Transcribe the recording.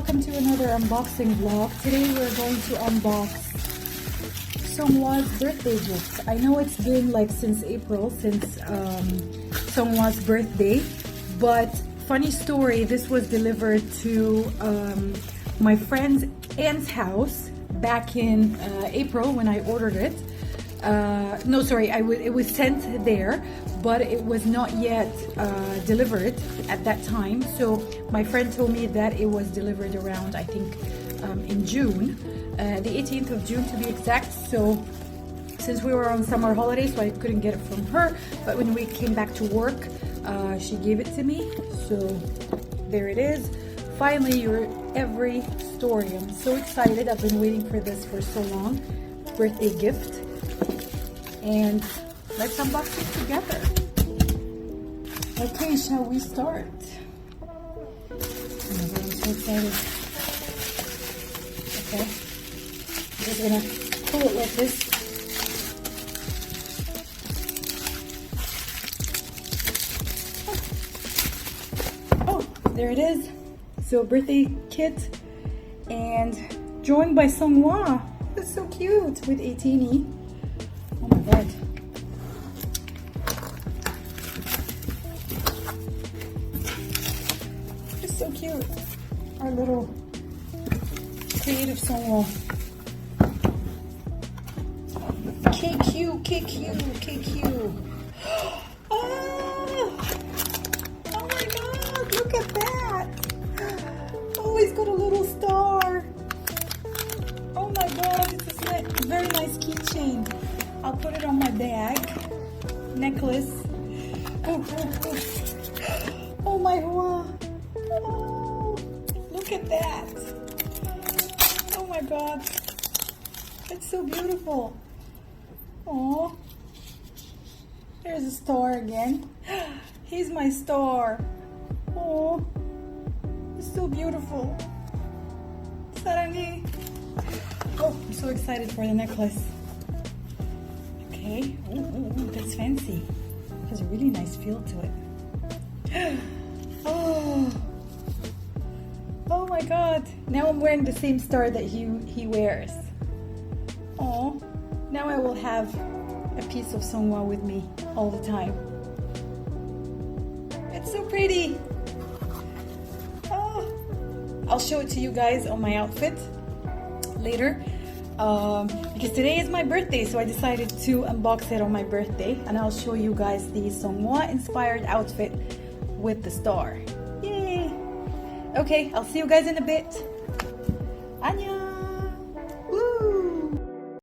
welcome to another unboxing vlog. Today we're going to unbox Seonghwa's birthday gift. I know it's been like since April, since Seonghwa's birthday, but funny story, this was delivered to my friend's aunt's house back in April when I ordered it. No, sorry, it was sent there, but it was not yet delivered at that time. So my friend told me that it was delivered around, I think, in June, the 18th of June to be exact. So since we were on summer holidays, so I couldn't get it from her, but when we came back to work, she gave it to me. So there it is. Finally, your every story. I'm so excited. I've been waiting for this for so long. Birthday gift. And let's unbox it together. Okay, shall we start? Oh my God, I'm so excited. Okay, I'm just gonna pull it like this. Oh, there it is. So birthday kit and drawing by Seonghwa. That's so cute with Atinys. Oh my God. It's so cute. Our little creative Seonghwa. KQ, KQ, KQ. Oh! Oh my God, look at that. Oh, he's got a little star. Oh my God, it's a very nice keychain. I'll put it on my bag, necklace. Oh, oh, oh. Oh my God. Oh, look at that. Oh my God. That's so beautiful. Oh, there's a star again. He's my star. Oh, it's so beautiful. Sarangi. Oh, I'm so excited for the necklace. Okay, ooh, that's fancy. Has a really nice feel to it. Oh, oh my God! Now I'm wearing the same star that he wears. Oh, now I will have a piece of Seonghwa with me all the time. It's so pretty. Oh, I'll show it to you guys on my outfit later. Because today is my birthday, so I decided to unbox it on my birthday, and I'll show you guys the Seonghwa inspired outfit with the star. Yay! Okay, I'll see you guys in a bit. Annyeong!